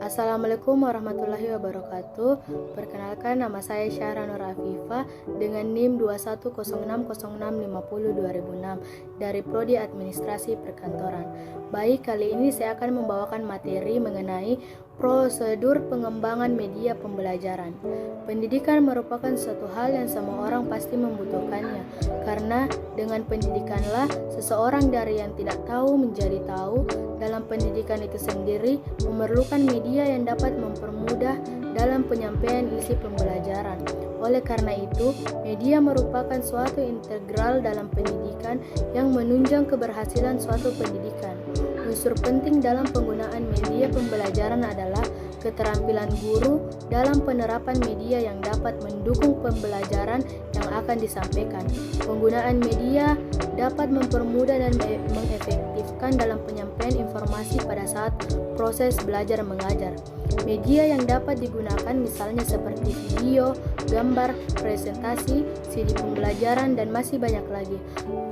Assalamualaikum warahmatullahi wabarakatuh. Perkenalkan, nama saya Syahra Nur Afifah dengan NIM 210606502006 dari Prodi Administrasi Perkantoran. Baik, kali ini saya akan membawakan materi mengenai prosedur pengembangan media pembelajaran. Pendidikan merupakan suatu hal yang semua orang pasti membutuhkannya, karena dengan pendidikanlah seseorang dari yang tidak tahu menjadi tahu. Dalam pendidikan itu sendiri memerlukan media yang dapat mempermudah dalam penyampaian isi pembelajaran. Oleh karena itu, media merupakan suatu integral dalam pendidikan yang menunjang keberhasilan suatu pendidikan. Unsur penting dalam penggunaan media pembelajaran adalah keterampilan guru dalam penerapan media yang dapat mendukung pembelajaran yang akan disampaikan. Penggunaan media dapat mempermudah dan mengefektifkan dalam penyampaian informasi pada saat proses belajar mengajar. Media yang dapat digunakan misalnya seperti video, gambar, presentasi, CD pembelajaran, dan masih banyak lagi.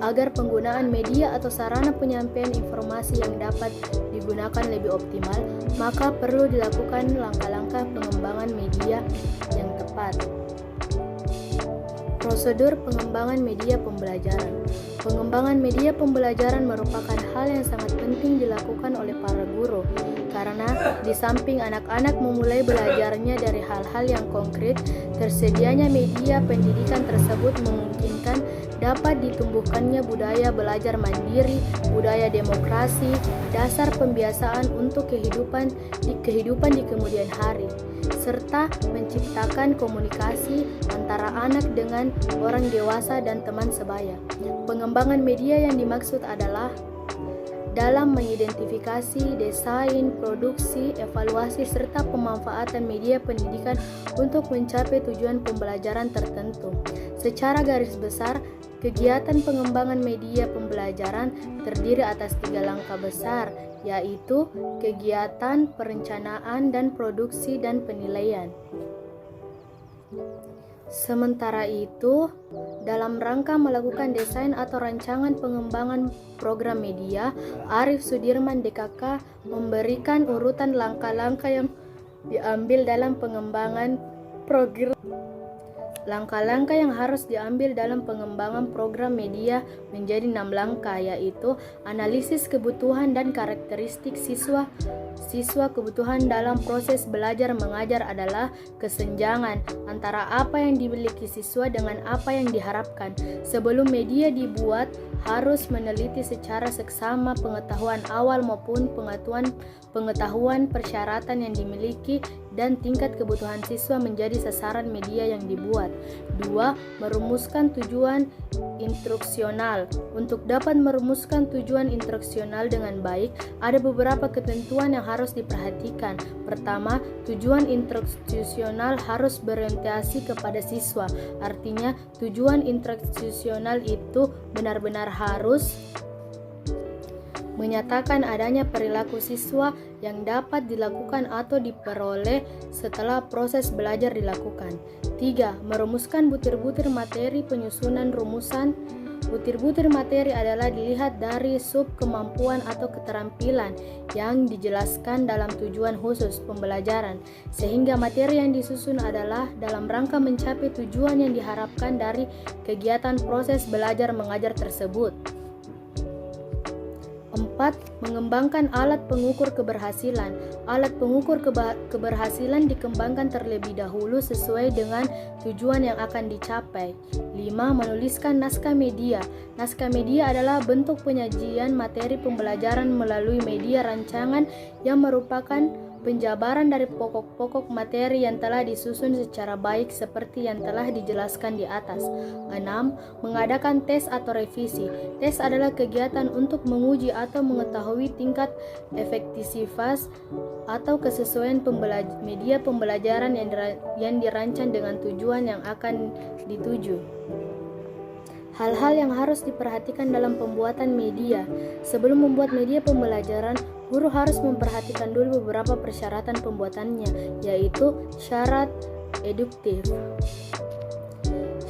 Agar penggunaan media atau sarana penyampaian informasi yang dapat digunakan lebih optimal, maka perlu dilakukan langkah-langkah pengembangan media yang tepat. Prosedur pengembangan media pembelajaran. Pengembangan media pembelajaran merupakan hal yang sangat penting dilakukan oleh para guru, karena di samping anak-anak memulai belajarnya dari hal-hal yang konkret, tersedianya media pendidikan tersebut memungkinkan dapat ditumbuhkannya budaya belajar mandiri, budaya demokrasi, dasar pembiasaan untuk kehidupan di kemudian hari, serta menciptakan komunikasi antara anak dengan orang dewasa dan teman sebaya. Pengembangan media yang dimaksud adalah dalam mengidentifikasi, desain, produksi, evaluasi, serta pemanfaatan media pendidikan untuk mencapai tujuan pembelajaran tertentu. Secara garis besar, kegiatan pengembangan media pembelajaran terdiri atas 3 langkah besar, yaitu kegiatan, perencanaan, dan produksi dan penilaian. Sementara itu, dalam rangka melakukan desain atau rancangan pengembangan program media, Arif Sudirman DKK memberikan urutan langkah-langkah yang diambil dalam pengembangan program. Langkah-langkah yang harus diambil dalam pengembangan program media menjadi 6 langkah, yaitu analisis kebutuhan dan karakteristik siswa. Kebutuhan dalam proses belajar mengajar adalah kesenjangan antara apa yang dimiliki siswa dengan apa yang diharapkan. Sebelum media dibuat, harus meneliti secara seksama pengetahuan awal maupun pengetahuan persyaratan yang dimiliki dan tingkat kebutuhan siswa menjadi sasaran media yang dibuat. 2. Merumuskan tujuan instruksional. Untuk dapat merumuskan tujuan instruksional dengan baik, ada beberapa ketentuan yang harus diperhatikan. Pertama, tujuan instruksional harus berorientasi kepada siswa. Artinya, tujuan instruksional itu benar-benar harus menyatakan adanya perilaku siswa yang dapat dilakukan atau diperoleh setelah proses belajar dilakukan. 3. Merumuskan butir-butir materi penyusunan rumusan. Butir-butir materi adalah dilihat dari sub kemampuan atau keterampilan yang dijelaskan dalam tujuan khusus pembelajaran, sehingga materi yang disusun adalah dalam rangka mencapai tujuan yang diharapkan dari kegiatan proses belajar mengajar tersebut. 4. Mengembangkan alat pengukur keberhasilan. Alat pengukur keberhasilan dikembangkan terlebih dahulu sesuai dengan tujuan yang akan dicapai. 5. Menuliskan naskah media. Naskah media adalah bentuk penyajian materi pembelajaran melalui media rancangan yang merupakan penjabaran dari pokok-pokok materi yang telah disusun secara baik seperti yang telah dijelaskan di atas. 6. Mengadakan tes atau revisi. Tes adalah kegiatan untuk menguji atau mengetahui tingkat efektivitas atau kesesuaian media pembelajaran yang dirancang dengan tujuan yang akan dituju. Hal-hal yang harus diperhatikan dalam pembuatan media. Sebelum membuat media pembelajaran, guru harus memperhatikan dulu beberapa persyaratan pembuatannya, yaitu syarat eduktif.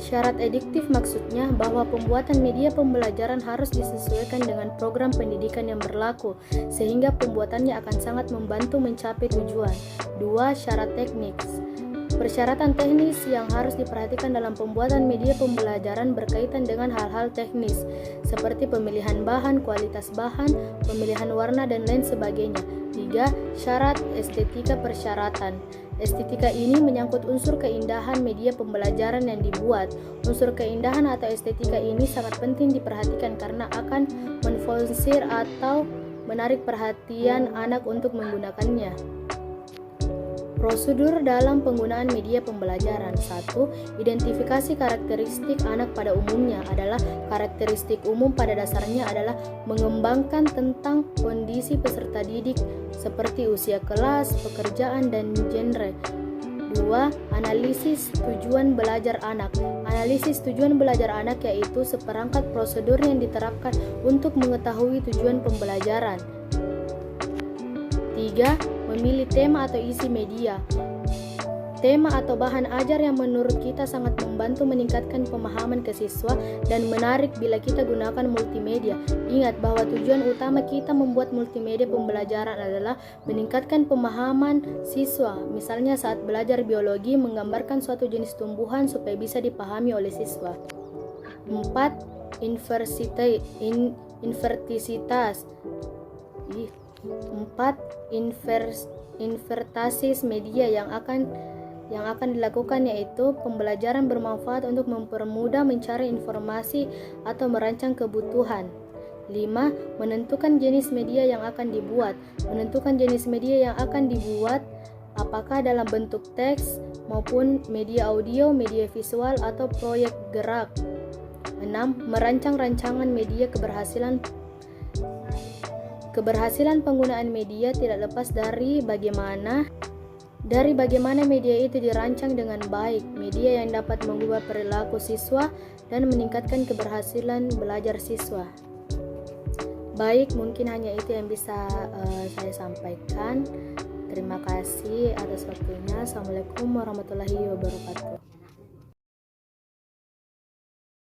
Syarat eduktif maksudnya bahwa pembuatan media pembelajaran harus disesuaikan dengan program pendidikan yang berlaku, sehingga pembuatannya akan sangat membantu mencapai tujuan. 2. Syarat teknis. Persyaratan teknis yang harus diperhatikan dalam pembuatan media pembelajaran berkaitan dengan hal-hal teknis, seperti pemilihan bahan, kualitas bahan, pemilihan warna, dan lain sebagainya. 3. Syarat estetika persyaratan. Estetika ini menyangkut unsur keindahan media pembelajaran yang dibuat. Unsur keindahan atau estetika ini sangat penting diperhatikan karena akan menfonser atau menarik perhatian anak untuk menggunakannya. Prosedur dalam penggunaan media pembelajaran. 1. Identifikasi karakteristik anak pada umumnya adalah karakteristik umum pada dasarnya adalah mengembangkan tentang kondisi peserta didik seperti usia kelas, pekerjaan, dan genre. 2. Analisis tujuan belajar anak. Analisis tujuan belajar anak yaitu seperangkat prosedur yang diterapkan untuk mengetahui tujuan pembelajaran. 3. Memilih tema atau isi media. Tema atau bahan ajar yang menurut kita sangat membantu meningkatkan pemahaman ke siswa dan menarik bila kita gunakan multimedia. Ingat bahwa tujuan utama kita membuat multimedia pembelajaran adalah meningkatkan pemahaman siswa. Misalnya saat belajar biologi, menggambarkan suatu jenis tumbuhan supaya bisa dipahami oleh siswa. 4. Invertisitas. 4. Invertasis media yang akan dilakukan yaitu pembelajaran bermanfaat untuk mempermudah mencari informasi atau merancang kebutuhan. 5. Menentukan jenis media yang akan dibuat. Menentukan jenis media yang akan dibuat apakah dalam bentuk teks maupun media audio, media visual, atau proyek gerak. 6. Merancang rancangan media. Keberhasilan penggunaan media tidak lepas dari bagaimana media itu dirancang dengan baik, media yang dapat mengubah perilaku siswa dan meningkatkan keberhasilan belajar siswa. Baik, mungkin hanya itu yang bisa saya sampaikan. Terima kasih atas waktunya. Assalamualaikum warahmatullahi wabarakatuh.